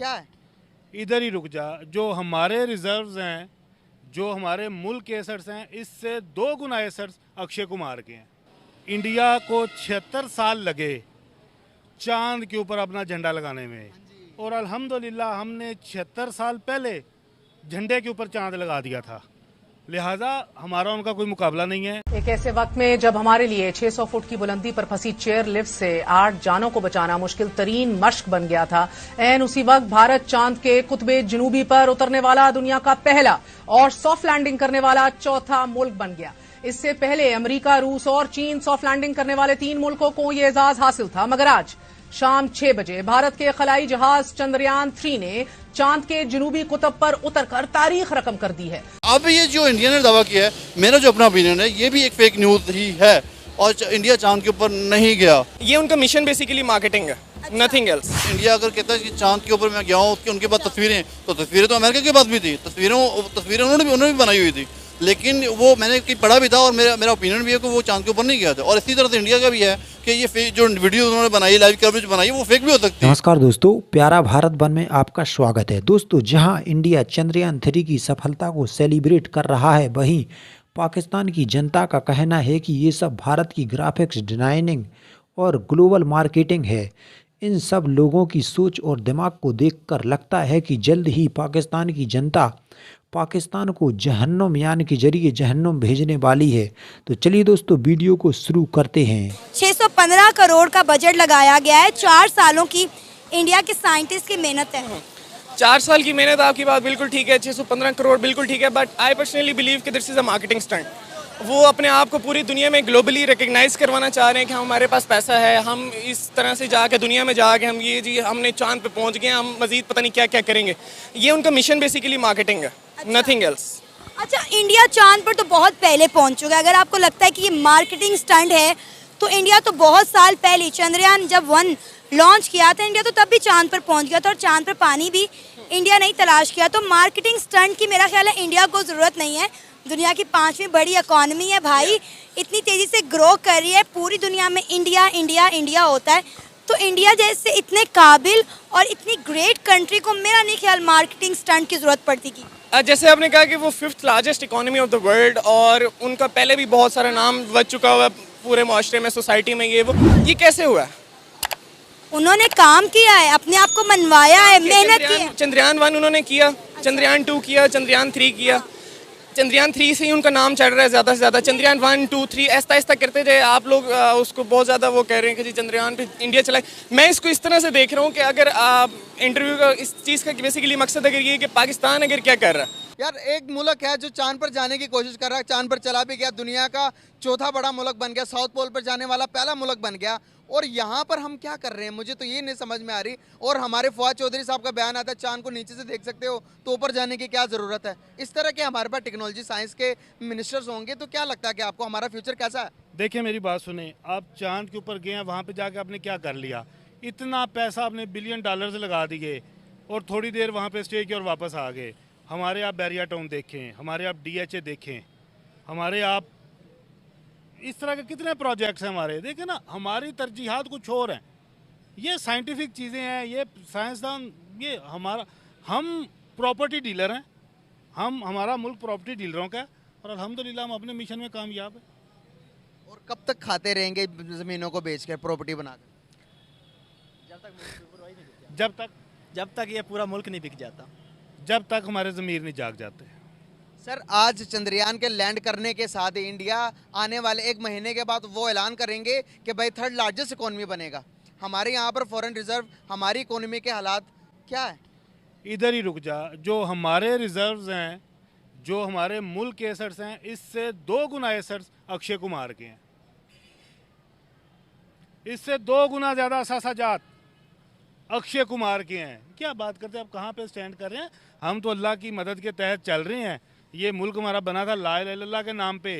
क्या है? इधर ही रुक जा। जो हमारे रिजर्व्स हैं, जो हमारे मुल्क के एसेट्स हैं, इससे 2 गुना एसेट्स अक्षय कुमार के हैं। इंडिया को 76 साल लगे चांद के ऊपर अपना झंडा लगाने में, और अल्हम्दुलिल्लाह हमने 76 साल पहले झंडे के ऊपर चांद लगा दिया था। लिहाजा हमारा उनका कोई मुकाबला नहीं है। एक ऐसे वक्त में जब हमारे लिए 600 फुट की बुलंदी पर फंसी चेयर लिफ्ट से 8 जानों को बचाना मुश्किल तरीन मश्क बन गया था, ऐन उसी वक्त भारत चांद के कुतबे जनूबी पर उतरने वाला दुनिया का पहला और सॉफ्ट लैंडिंग करने वाला चौथा मुल्क बन गया। इससे पहले अमेरिका, रूस और चीन सॉफ्ट लैंडिंग करने वाले 3 मुल्कों को ये एजाज हासिल था, मगर आज शाम 6 बजे भारत के खलाई जहाज चंद्रयान 3 ने चांद के जनूबी कुतब पर उतरकर तारीख रकम कर दी है। अब ये जो इंडिया ने दावा किया है, मेरा जो अपना ओपिनियन है, ये भी एक फेक न्यूज ही है और इंडिया चांद के ऊपर नहीं गया। ये उनका मिशन बेसिकली मार्केटिंग है, नथिंग एल्स। इंडिया अगर कहता है कि चांद के ऊपर मैं गया हूँ, उनके पास तस्वीरें, तो तस्वीरें तो अमेरिका के पास भी थी, तस्वीरें उन्होंने भी बनाई हुई थी, लेकिन वो मैंने पढ़ा भी था और मेरा ओपिनियन भी है कि वो चांद के ऊपर नहीं गया था। और इसी तरह से इंडिया का भी है कि ये जो वीडियो उन्होंने बनाई, लाइव कवरेज बनाई, वो फेक भी हो सकती है। नमस्कार दोस्तों, प्यारा भारत वन में आपका स्वागत है। दोस्तों, जहां इंडिया चंद्रयान 3 की सफलता को सेलिब्रेट कर रहा है, वहीं पाकिस्तान की जनता का कहना है कि ये सब भारत की ग्राफिक्स डिजाइनिंग और ग्लोबल मार्केटिंग है। इन सब लोगों की सोच और दिमाग को देखकर लगता है कि जल्द ही पाकिस्तान की जनता पाकिस्तान को जहन्नुम यान के जरिए जहन्नुम भेजने वाली है। तो चलिए दोस्तों, वीडियो को शुरू करते हैं। 615 करोड़ का बजट लगाया गया है। 4 सालों की इंडिया के साइंटिस्ट की मेहनत है। 4 साल की मेहनत, आपकी बात बिल्कुल ठीक है। 615 करोड़ बिल्कुल ठीक है, बट आई पर्सनली बिलीव कि this is a marketing stunt. वो अपने आप को पूरी दुनिया में ग्लोबली रिकग्नाइज करवाना चाह रहे हैं कि हमारे पास पैसा है, हम इस तरह से जाके दुनिया में जाके हम ये जी हमने चांद पे पहुंच गए, हम मजीद पता नहीं क्या क्या करेंगे। ये उनका मिशन बेसिकली मार्केटिंग है, नथिंग एल्स। अच्छा, इंडिया चांद पर तो बहुत पहले पहुंच चुका है। अगर आपको लगता है कि ये मार्केटिंग स्टंट है, तो इंडिया तो बहुत साल पहले चंद्रयान जब 1 लॉन्च किया था, इंडिया तो तब भी चांद पर पहुंच गया था और चांद पर पानी भी इंडिया ने ही तलाश किया। तो मार्केटिंग स्टंट की मेरा ख्याल है इंडिया को ज़रूरत नहीं है। दुनिया की 5वीं बड़ी इकॉनमी है भाई, इतनी तेज़ी से ग्रो कर रही है, पूरी दुनिया में इंडिया इंडिया इंडिया होता है। तो इंडिया जैसे इतने काबिल और इतनी ग्रेट कंट्री को मेरा नहीं ख्याल मार्केटिंग स्टंट की ज़रूरत पड़ती की। जैसे आपने कहा कि वो 5th largest economy of the world और उनका पहले भी बहुत सारा नाम बच चुका हुआ पूरे माशरे में, सोसाइटी में। ये कैसे हुआ? उन्होंने काम किया है, अपने आप को मनवाया है, मेहनत की है। चंद्रयान 1 उन्होंने किया, चंद्रयान 2 किया, चंद्रयान 3 किया। चंद्रयान 3 से ही उनका नाम चढ़ रहा है ज़्यादा से ज़्यादा। चंद्रयान 1, 2, 3 ऐसा ऐसा करते थे। आप लोग उसको बहुत ज़्यादा वो कह रहे हैं कि जी चंद्रयान पे इंडिया चला। मैं इसको इस तरह से देख रहा हूँ कि अगर आप इंटरव्यू का इस चीज़ का बेसिकली मकसद अगर ये कि पाकिस्तान अगर क्या कर रहा है। यार, एक मुल्क है जो चांद पर जाने की कोशिश कर रहा है, चांद पर चला भी गया, दुनिया का चौथा बड़ा मुल्क बन गया, साउथ पोल पर जाने वाला पहला मुल्क बन गया, और यहाँ पर हम क्या कर रहे हैं, मुझे तो ये नहीं समझ में आ रही। और हमारे फवाद चौधरी साहब का बयान आता है, चांद को नीचे से देख सकते हो तो ऊपर जाने की क्या ज़रूरत है। इस तरह के हमारे पास टेक्नोलॉजी साइंस के मिनिस्टर्स होंगे तो क्या लगता है कि आपको हमारा फ्यूचर कैसा है? देखिए, मेरी बात सुने, आप चांद के ऊपर गए हैं, वहाँ पे जाके आपने क्या कर लिया? इतना पैसा आपने $billion लगा दिए और थोड़ी देर वहाँ पे स्टे किया और वापस आ गए। हमारे आप बैरिया टाउन देखें, हमारे आप DHA देखें, हमारे आप इस तरह के कितने प्रोजेक्ट्स हैं हमारे, देखें ना। हमारी तरजीहात कुछ और हैं, ये साइंटिफिक चीज़ें हैं, ये साइंसदान, ये हम प्रॉपर्टी डीलर हैं, हमारा मुल्क प्रॉपर्टी डीलरों का है, और अल्हम्दुलिल्लाह हम अपने मिशन में कामयाब हैं। और कब तक खाते रहेंगे ज़मीनों को बेच कर, प्रॉपर्टी बनाकर? जब तक ये पूरा मुल्क नहीं बिक जाता, जब तक हमारे ज़मीर नहीं जाग जाते। सर, आज चंद्रयान के लैंड करने के साथ ही इंडिया आने वाले 1 महीने के बाद वो ऐलान करेंगे कि भाई 3rd लार्जेस्ट इकोनॉमी बनेगा। हमारे यहाँ पर फॉरेन रिजर्व, हमारी इकोनॉमी के हालात क्या है? इधर ही रुक जा। जो हमारे रिजर्व्स हैं, जो हमारे मुल्क के एसेट्स हैं, इससे 2 गुना एसेट्स अक्षय कुमार के हैं। इससे 2 गुना ज़्यादा असासाजात अक्षय कुमार के हैं। क्या बात करते हैं आप? कहाँ पे स्टैंड कर रहे हैं? हम तो अल्लाह की मदद के तहत चल रहे हैं। ये मुल्क हमारा बना था ला इलाहा इल्लल्लाह के नाम पे,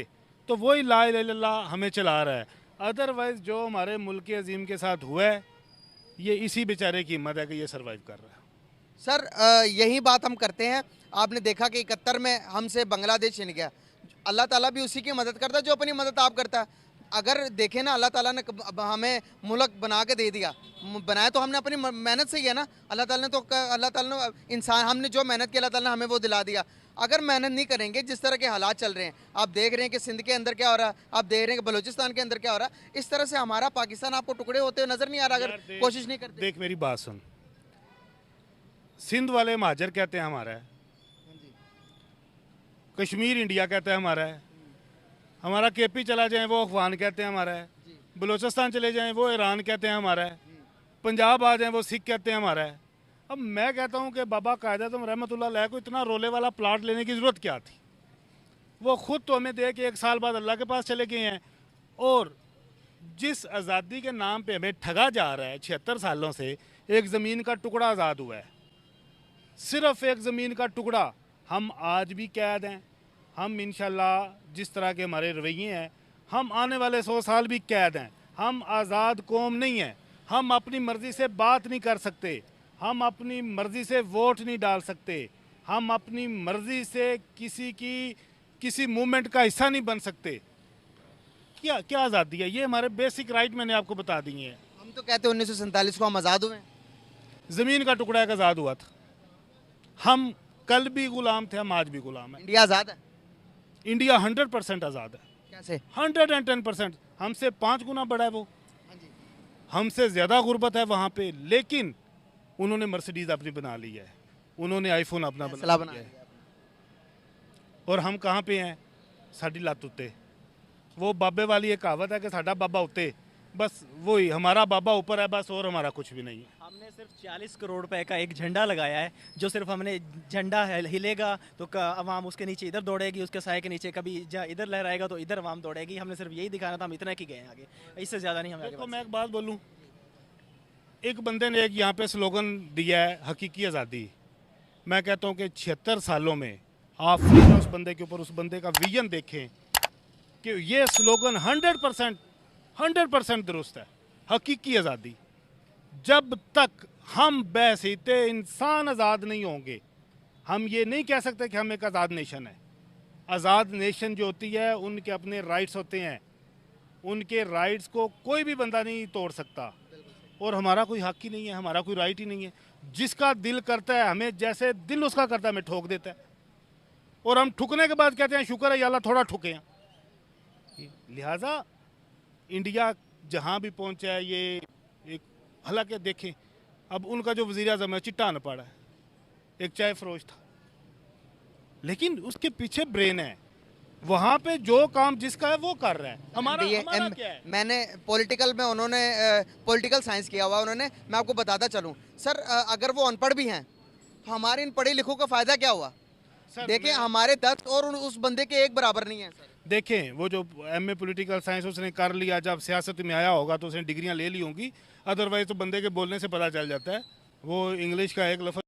तो वही ला इलाहा इल्लल्लाह हमें चला रहा है। अदरवाइज़ जो हमारे मुल्क के अजीम के साथ हुआ है, ये इसी बेचारे की हिम्मत है कि ये सर्वाइव कर रहा है। सर, यही बात हम करते हैं। आपने देखा कि 71 में हमसे बांग्लादेश छिन गया। अल्लाह ताला भी उसी की मदद करता है जो अपनी मदद आप करता है। अगर देखें ना, अल्लाह ताला ने हमें मुल्क बना के दे दिया, बनाया तो हमने अपनी मेहनत से ही है ना। अल्लाह ताला ने इंसान, हमने जो मेहनत की अल्लाह ताला ने हमें वो दिला दिया। अगर मेहनत नहीं करेंगे, जिस तरह के हालात चल रहे हैं, आप देख रहे हैं कि सिंध के अंदर क्या हो रहा है, आप देख रहे हैं कि बलूचिस्तान के अंदर क्या हो रहा है, इस तरह से हमारा पाकिस्तान आपको टुकड़े होते हुए नजर नहीं आ रहा अगर कोशिश नहीं करते। देख मेरी बात सुन, सिंध वाले महाजर कहते हैं हमारा है, कश्मीर इंडिया कहता है हमारा है, हमारा केपी चला जाए वो अफगान कहते हैं हमारा है, बलूचिस्तान चले जाएं वो ईरान कहते हैं हमारा है, पंजाब आ जाएं वो सिख कहते हैं हमारा है। अब मैं कहता हूं कि बाबा कायदे-आज़म रहमतुल्लाह अलैह को इतना रोले वाला प्लाट लेने की ज़रूरत क्या थी? वो खुद तो हमें दे के 1 साल बाद अल्लाह के पास चले गए हैं। और जिस आज़ादी के नाम पे हमें ठगा जा रहा है 76 सालों से, एक ज़मीन का टुकड़ा आज़ाद हुआ है, सिर्फ एक ज़मीन का टुकड़ा। हम आज भी कैद हैं, हम इंशाल्लाह जिस तरह के हमारे रवैये हैं, हम आने वाले 100 साल भी कैद हैं। हम आज़ाद कौम नहीं हैं, हम अपनी मर्ज़ी से बात नहीं कर सकते, हम अपनी मर्ज़ी से वोट नहीं डाल सकते, हम अपनी मर्ज़ी से किसी मूवमेंट का हिस्सा नहीं बन सकते। क्या क्या आज़ादी है? ये हमारे बेसिक राइट मैंने आपको बता दिए हैं। हम तो कहते हैं 1947 को हम आज़ाद हुए हैं। ज़मीन का टुकड़ा एक आज़ाद हुआ था। हम कल भी गुलाम थे, हम आज भी गुलाम हैं। इंडिया आज़ाद है? इंडिया 100% आज़ाद है। कैसे? 110%। हमसे 5 गुना बड़ा है वो, हमसे ज़्यादा गुर्बत है वहाँ पे, लेकिन उन्होंने मर्सिडीज अपनी बना ली है, उन्होंने आईफोन अपना बना लिया है। और हम कहाँ पे हैं? साड़ी लत उत्ते। वो बाबे वाली एक कहावत है कि साडा बाबा उत्ते, बस वही हमारा बाबा ऊपर है बस, और हमारा कुछ भी नहीं है। हमने सिर्फ 40 करोड़ रुपए का एक झंडा लगाया है, जो सिर्फ हमने झंडा हिलेगा तो अवाम उसके नीचे इधर दौड़ेगी, उसके साए के नीचे कभी इधर लहराएगा तो इधर अवाम दौड़ेगी। हमने सिर्फ यही दिखाना था, हम इतना की गए आगे, इससे ज़्यादा नहीं। हमें देखो मैं एक बात बोलूँ, एक बंदे ने एक यहाँ पे स्लोगन दिया है, हकीकी आज़ादी। मैं कहता हूँ कि 76 सालों में आप उस बंदे के ऊपर, उस बंदे का विजन देखें कि ये स्लोगन 100% दुरुस्त है, हकीकी आज़ादी। जब तक हम बहसीते इंसान आज़ाद नहीं होंगे, हम ये नहीं कह सकते कि हम एक आज़ाद नेशन है। आज़ाद नेशन जो होती है उनके अपने राइट्स होते हैं, उनके राइट्स को कोई भी बंदा नहीं तोड़ सकता, और हमारा कोई हक ही नहीं है, हमारा कोई राइट ही नहीं है। जिसका दिल करता है, हमें जैसे दिल उसका करता है हमें ठोक देता है, और हम ठुकने के बाद कहते हैं शुक्र है या अल्लाह थोड़ा ठुके हैं। लिहाजा इंडिया जहाँ भी पहुँचा है, ये एक, हालांकि देखें अब उनका जो वज़ीर आज़म है चिट्टा अनपढ़ है, एक चाय फरोश था, लेकिन उसके पीछे ब्रेन है। वहाँ पे जो काम जिसका है वो कर रहा है। हमारा क्या है? मैंने पॉलिटिकल में, उन्होंने पॉलिटिकल साइंस किया हुआ उन्होंने। मैं आपको बताता चलूँ सर, अगर वो अनपढ़ भी हैं तो हमारे इन पढ़े लिखों का फ़ायदा क्या हुआ? देखें हमारे 10 और उस बंदे के एक बराबर नहीं है सर। देखें वो जो MA पॉलिटिकल साइंस उसने कर लिया, जब सियासत में आया होगा तो उसने डिग्रियां ले ली होंगी, अदरवाइज तो बंदे के बोलने से पता चल जाता है। वो इंग्लिश का एक लफ्ज़